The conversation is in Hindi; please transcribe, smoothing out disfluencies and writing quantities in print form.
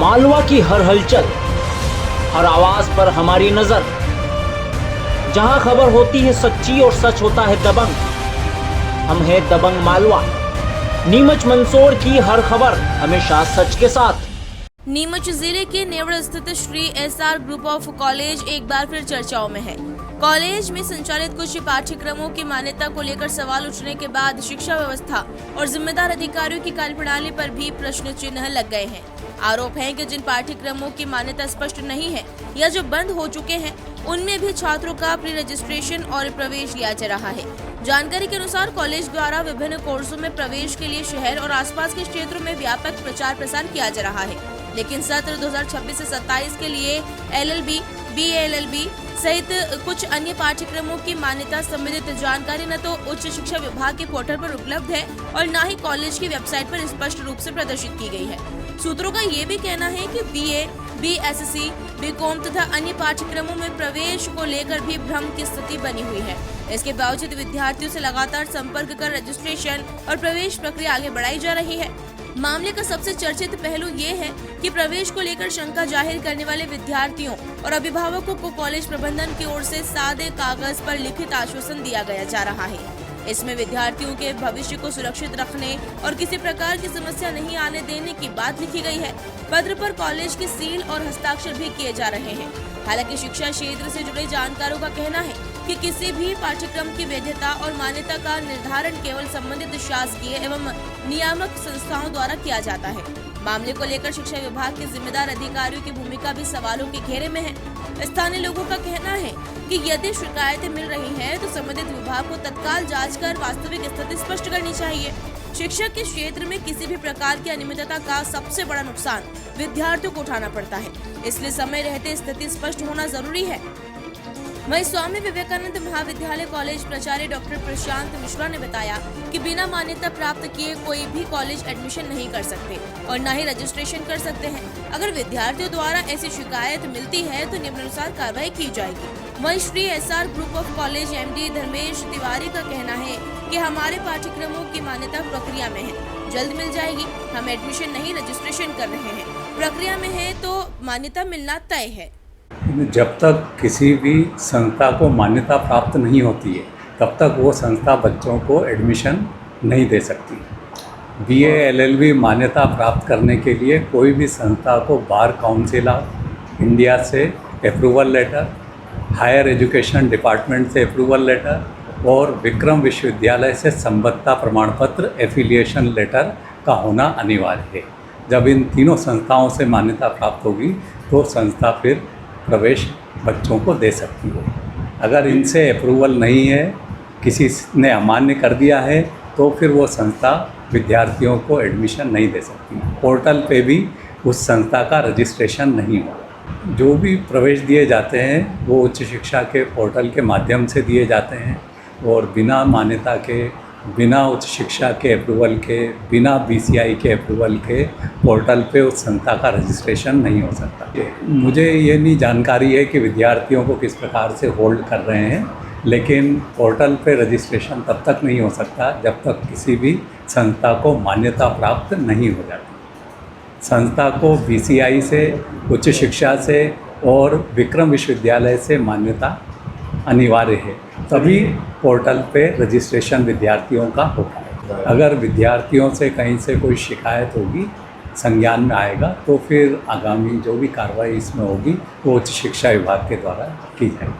मालवा की हर हलचल, हर आवाज पर हमारी नजर। जहां खबर होती है सच्ची और सच होता है दबंग, हम हैं दबंग मालवा। नीमच मंदसौर की हर खबर हमेशा सच के साथ। नीमच जिले के नेवड़ स्थित Shri SR group of college एक बार फिर चर्चाओं में है। कॉलेज में संचालित कुछ पाठ्यक्रमों की मान्यता को लेकर सवाल उठने के बाद शिक्षा व्यवस्था और जिम्मेदार अधिकारियों की कार्यप्रणाली पर भी प्रश्न चिन्ह लग गए हैं। आरोप है कि जिन पाठ्यक्रमों की मान्यता स्पष्ट नहीं है या जो बंद हो चुके हैं, उनमें भी छात्रों का प्री रजिस्ट्रेशन और प्रवेश लिया जा रहा है। जानकारी के अनुसार कॉलेज द्वारा विभिन्न कोर्सों में प्रवेश के लिए शहर और आसपास के क्षेत्रों में व्यापक प्रचार प्रसार किया जा रहा है, लेकिन सत्र 2026 से 27 के लिए LLB, BALLB सहित कुछ अन्य पाठ्यक्रमों की मान्यता संबंधित जानकारी न तो उच्च शिक्षा विभाग के पोर्टल पर उपलब्ध है और न ही कॉलेज की वेबसाइट पर स्पष्ट रूप से प्रदर्शित की गई है। सूत्रों का ये भी कहना है कि BA, BSc, BCom तथा अन्य पाठ्यक्रमों में प्रवेश को लेकर भी भ्रम की स्थिति बनी हुई है। इसके बावजूद विद्यार्थियों से लगातार संपर्क कर रजिस्ट्रेशन और प्रवेश प्रक्रिया आगे बढ़ाई जा रही है। मामले का सबसे चर्चित पहलू ये है कि प्रवेश को लेकर शंका जाहिर करने वाले विद्यार्थियों और अभिभावकों को कॉलेज प्रबंधन की ओर से सादे कागज पर लिखित आश्वासन दिया गया जा रहा है। इसमें विद्यार्थियों के भविष्य को सुरक्षित रखने और किसी प्रकार की समस्या नहीं आने देने की बात लिखी गई है। पत्र पर कॉलेज की सील और हस्ताक्षर भी किए जा रहे हैं। हालांकि शिक्षा क्षेत्र से जुड़े जानकारों का कहना है कि किसी भी पाठ्यक्रम की वैधता और मान्यता का निर्धारण केवल संबंधित शासकीय एवं नियामक संस्थाओं द्वारा किया जाता है। मामले को लेकर शिक्षा विभाग के जिम्मेदार अधिकारियों की भूमिका भी सवालों के घेरे में है। स्थानीय लोगों का कहना है कि यदि शिकायतें मिल रही हैं तो संबंधित विभाग को तत्काल जांच कर वास्तविक स्थिति स्पष्ट करनी चाहिए। शिक्षा के क्षेत्र में किसी भी प्रकार की अनियमितता का सबसे बड़ा नुकसान विद्यार्थियों को उठाना पड़ता है, इसलिए समय रहते स्थिति स्पष्ट होना जरूरी है। वहीं स्वामी विवेकानंद महाविद्यालय कॉलेज प्राचार्य डॉक्टर प्रशांत मिश्रा ने बताया कि बिना मान्यता प्राप्त किए कोई भी कॉलेज एडमिशन नहीं कर सकते और न ही रजिस्ट्रेशन कर सकते हैं। अगर विद्यार्थियों द्वारा ऐसी शिकायत मिलती है तो निम्नानुसार कार्रवाई की जाएगी। वहीं Shri SR group of college MD Dharmesh Tiwari का कहना है कि हमारे पाठ्यक्रमों की मान्यता प्रक्रिया में है, जल्द मिल जाएगी। हम एडमिशन नहीं रजिस्ट्रेशन कर रहे हैं, प्रक्रिया में है तो मान्यता मिलना तय है। जब तक किसी भी संस्था को मान्यता प्राप्त नहीं होती है तब तक वो संस्था बच्चों को एडमिशन नहीं दे सकती। BA LLB मान्यता प्राप्त करने के लिए कोई भी संस्था को बार काउंसिल ऑफ इंडिया से approval letter, higher education department से अप्रूवल लेटर और विक्रम विश्वविद्यालय से संबद्धता प्रमाण पत्र एफिलिएशन लेटर का होना अनिवार्य है। जब इन तीनों संस्थाओं से मान्यता प्राप्त होगी तो संस्था फिर प्रवेश बच्चों को दे सकती है। अगर इनसे अप्रूवल नहीं है, किसी ने अमान्य कर दिया है, तो फिर वो संस्था विद्यार्थियों को एडमिशन नहीं दे सकती। पोर्टल पे भी उस संस्था का रजिस्ट्रेशन नहीं होगा। जो भी प्रवेश दिए जाते हैं वो उच्च शिक्षा के पोर्टल के माध्यम से दिए जाते हैं और बिना मान्यता के, बिना उच्च शिक्षा के अप्रूवल के, बिना BCI के अप्रूवल के पोर्टल पे उस संस्था का रजिस्ट्रेशन नहीं हो सकता। मुझे ये नहीं जानकारी है कि विद्यार्थियों को किस प्रकार से होल्ड कर रहे हैं, लेकिन पोर्टल पे रजिस्ट्रेशन तब तक नहीं हो सकता जब तक किसी भी संस्था को मान्यता प्राप्त नहीं हो जाती। संस्था को BCI से, उच्च शिक्षा से और विक्रम विश्वविद्यालय से मान्यता अनिवार्य है, तभी पोर्टल पे रजिस्ट्रेशन विद्यार्थियों का होगा। अगर विद्यार्थियों से कहीं से कोई शिकायत होगी, संज्ञान में आएगा, तो फिर आगामी जो भी कार्रवाई इसमें होगी वो उच्च शिक्षा विभाग के द्वारा की जाएगी।